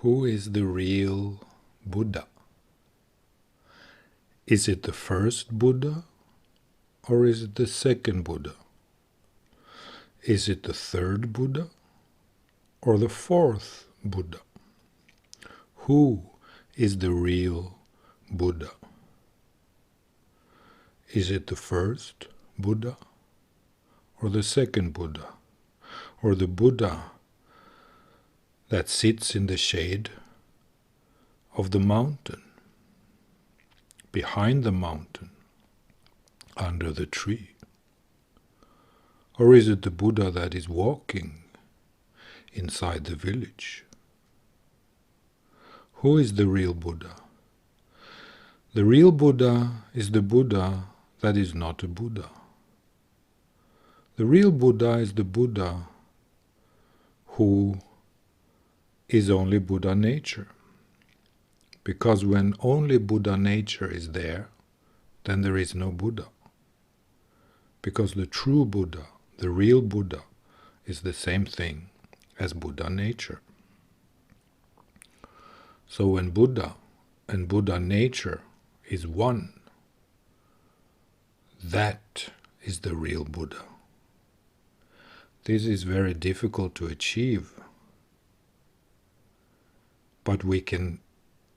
Who is the real Buddha? Is it the first Buddha or is it the second Buddha? Is it the third Buddha or the fourth Buddha? Who is the real Buddha? Is it the first Buddha or the second Buddha, or the Buddha that sits in the shade of the mountain, behind the mountain, under the tree? Or is it the Buddha that is walking inside the village? Who is the real Buddha? The real Buddha is the Buddha that is not a Buddha. The real Buddha is the Buddha who is only Buddha nature. Because when only Buddha nature is there, then there is no Buddha. Because the true Buddha, the real Buddha, is the same thing as Buddha nature. So when Buddha and Buddha nature is one, that is the real Buddha. This is very difficult to achieve, but we can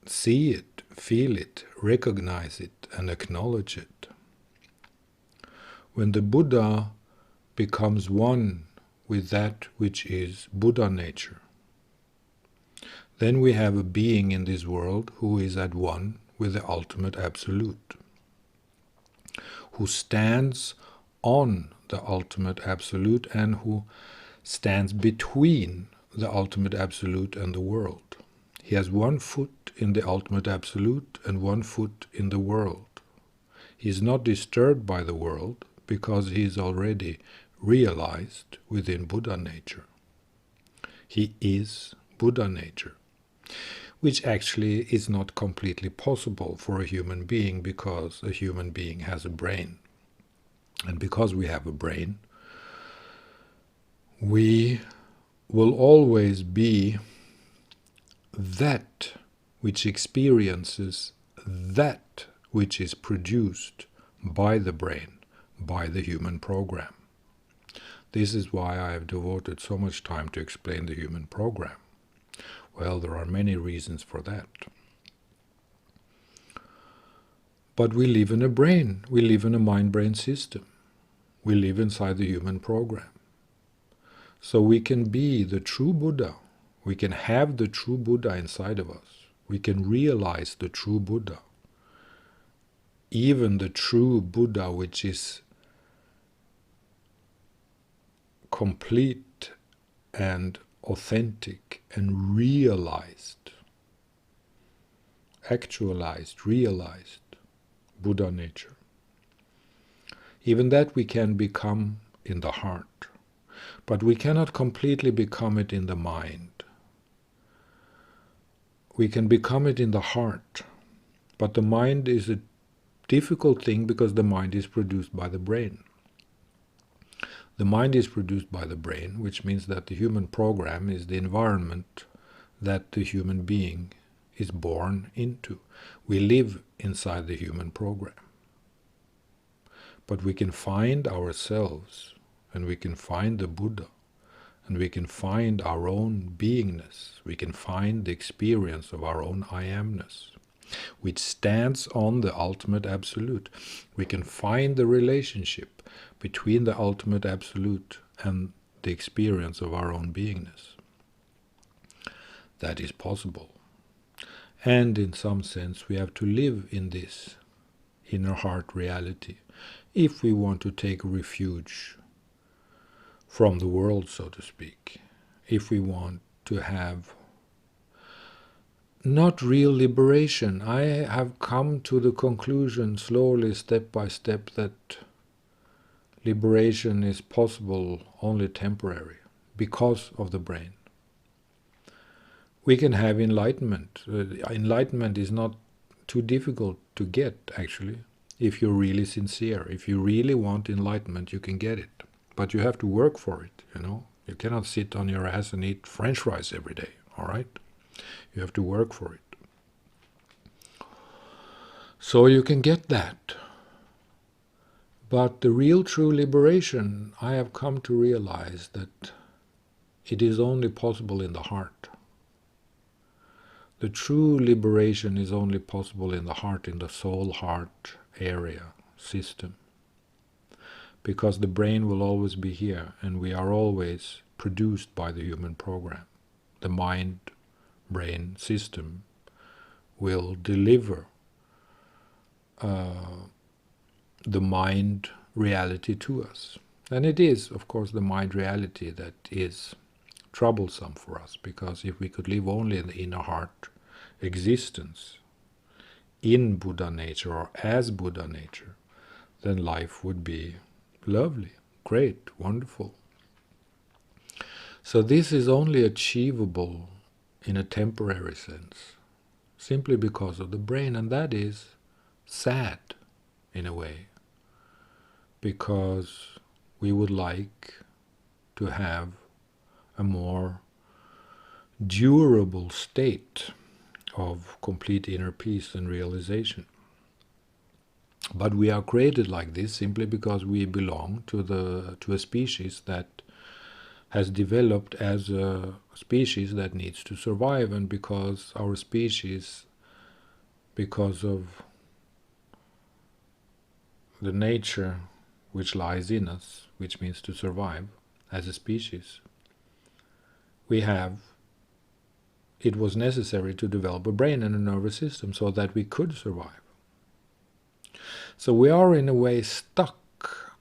see it, feel it, recognize it, and acknowledge it. When the Buddha becomes one with that which is Buddha nature, then we have a being in this world who is at one with the ultimate absolute, who stands on the ultimate absolute and who stands between the ultimate absolute and the world. He has one foot in the ultimate absolute and one foot in the world. He is not disturbed by the world because he is already realized within Buddha nature. He is Buddha nature, which actually is not completely possible for a human being because a human being has a brain. And because we have a brain, we will always be that which experiences that which is produced by the brain, by the human program. This is why I have devoted so much time to explain the human program. Well, there are many reasons for that. But we live in a brain, we live in a mind-brain system. We live inside the human program. So we can be the true Buddha. We can have the true Buddha inside of us. We can realize the true Buddha. Even the true Buddha which is complete and authentic and realized, actualized, realized Buddha nature. Even that we can become in the heart, but we cannot completely become it in the mind. We can become it in the heart, but the mind is a difficult thing because the mind is produced by the brain. The mind is produced by the brain, which means that the human program is the environment that the human being is born into. We live inside the human program. But we can find ourselves, and we can find the Buddha, and we can find our own beingness. We can find the experience of our own I amness, which stands on the ultimate absolute. We can find the relationship between the ultimate absolute and the experience of our own beingness. That is possible. And in some sense we have to live in this inner heart reality if we want to take refuge from the world, so to speak. If we want to have not real liberation. I have come to the conclusion slowly, step by step, that liberation is possible only temporary because of the brain. We can have enlightenment. Enlightenment is not too difficult to get, actually, if you're really sincere. If you really want enlightenment, you can get it. But you have to work for it, you know. You cannot sit on your ass and eat French fries every day, all right? You have to work for it. So you can get that. But the real true liberation, I have come to realize that it is only possible in the heart. The true liberation is only possible in the heart, in the soul-heart area, system. Because the brain will always be here, and we are always produced by the human program. The mind-brain system will deliver the mind reality to us. And it is, of course, the mind reality that is troublesome for us, because if we could live only in the inner heart existence, in Buddha nature or as Buddha nature, then life would be lovely, great, wonderful. So this is only achievable in a temporary sense, simply because of the brain, and that is sad in a way, because we would like to have a more durable state of complete inner peace and realization. But we are created like this simply because we belong to a species that has developed as a species that needs to survive, and because our species, because of the nature which lies in us, which means to survive as a species, it was necessary to develop a brain and a nervous system so that we could survive. So we are in a way stuck.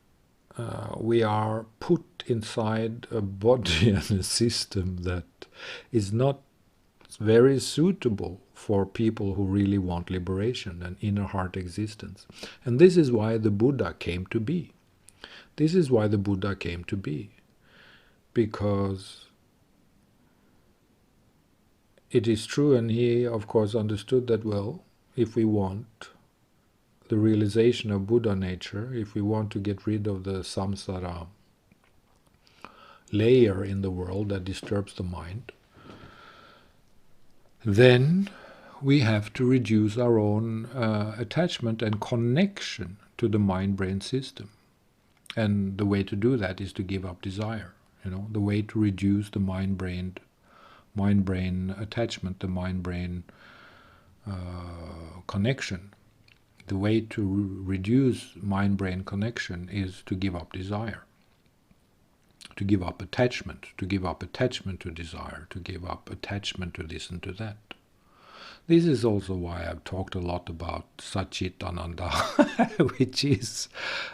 We are put inside a body and a system that is not very suitable for people who really want liberation and inner heart existence. And this is why the Buddha came to be. This is why the Buddha came to be. Because it is true, and he of course understood that, well, if we want the realization of Buddha nature, if we want to get rid of the samsara layer in the world that disturbs the mind, then we have to reduce our own attachment and connection to the mind-brain system. And the way to do that is to give up desire. The way to reduce the mind-brain attachment, the mind-brain connection. The way to reduce mind-brain connection is to give up desire, to give up attachment to desire, to give up attachment to this and to that. This is also why I've talked a lot about Satchitananda, which is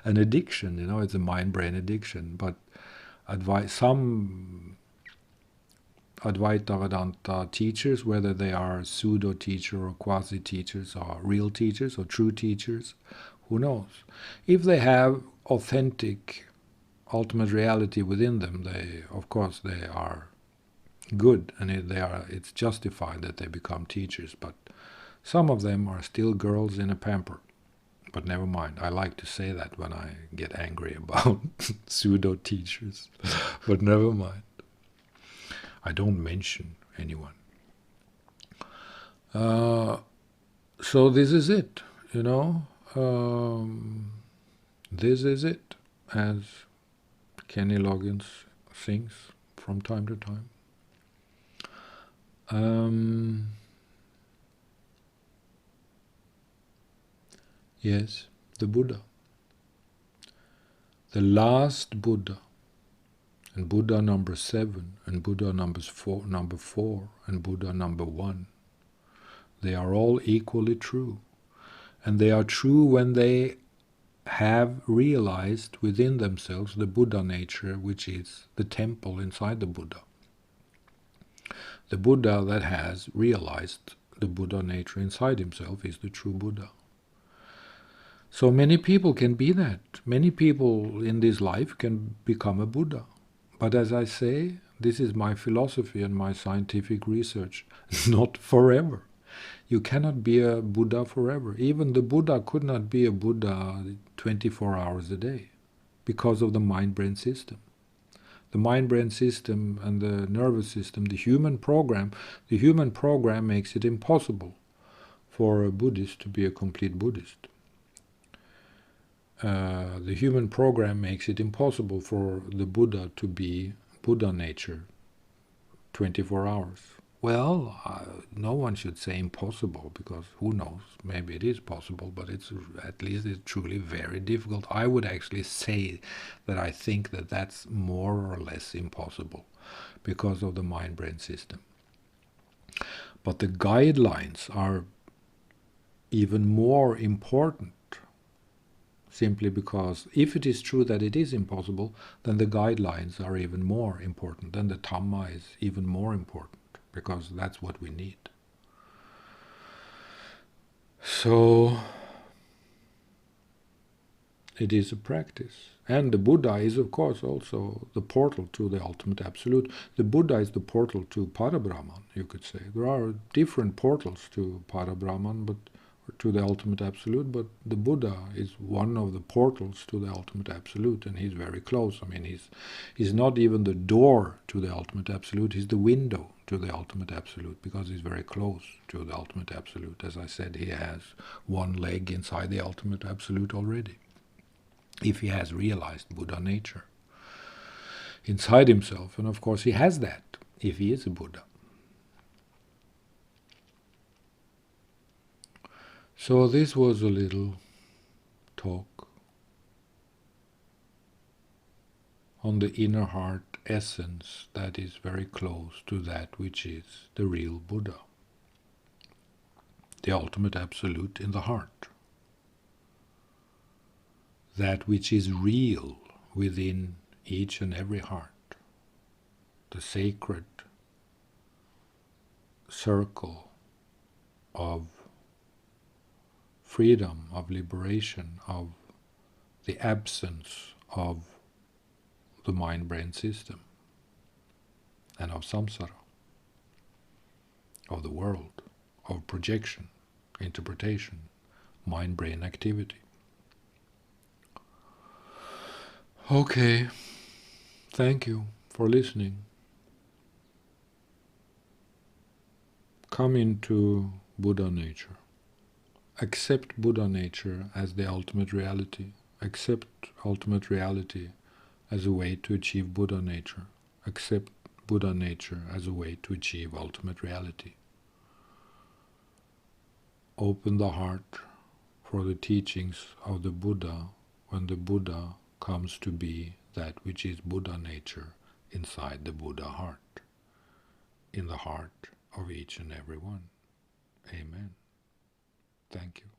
an addiction, it's a mind-brain addiction. But some Advaita Vedanta teachers, whether they are pseudo-teacher or quasi-teachers, or real teachers or true teachers, who knows? If they have authentic, ultimate reality within them, of course they are good, and it's justified that they become teachers. But some of them are still girls in a pamper. But never mind, I like to say that when I get angry about pseudo-teachers. But never mind. I don't mention anyone. So this is it, this is it, as Kenny Loggins sings from time to time. Yes, the Buddha. The last Buddha. And Buddha number 7, and Buddha number 4, and Buddha number 1. They are all equally true. And they are true when they have realized within themselves the Buddha nature, which is the temple inside the Buddha. The Buddha that has realized the Buddha nature inside himself is the true Buddha. So many people can be that. Many people in this life can become a Buddha. But as I say, this is my philosophy and my scientific research. Not forever. You cannot be a Buddha forever. Even the Buddha could not be a Buddha 24 hours a day because of the mind-brain system. The mind-brain system and the nervous system, the human program makes it impossible for a Buddhist to be a complete Buddhist. The human program makes it impossible for the Buddha to be Buddhanature 24 hours. Well, no one should say impossible, because who knows, maybe it is possible, but at least it's truly very difficult. I would actually say that I think that that's more or less impossible because of the mind-brain system. But the guidelines are even more important, simply because if it is true that it is impossible, then the guidelines are even more important. Then the Dhamma is even more important, because that's what we need. So it is a practice. And the Buddha is, of course, also the portal to the ultimate absolute. The Buddha is the portal to Parabrahman, you could say. There are different portals to Parabrahman, but to the ultimate absolute, but the Buddha is one of the portals to the ultimate absolute, and he's very close. I mean, he's not even the door to the ultimate absolute, he's the window to the ultimate absolute, because he's very close to the ultimate absolute. As I said, he has one leg inside the ultimate absolute already, if he has realized Buddhanature inside himself. And of course he has that if he is a Buddha. So this was a little talk on the inner heart essence that is very close to that which is the real Buddha, the ultimate absolute in the heart, that which is real within each and every heart, the sacred circle of freedom, of liberation, of the absence of the mind-brain system and of samsara, of the world, of projection, interpretation, mind-brain activity. Okay, thank you for listening. Come into Buddhanature. Accept Buddhanature as the ultimate reality. Accept ultimate reality as a way to achieve Buddhanature. Accept Buddhanature as a way to achieve ultimate reality. Open the heart for the teachings of the Buddha when the Buddha comes to be that which is Buddhanature inside the Buddha heart, in the heart of each and every one. Amen. Thank you.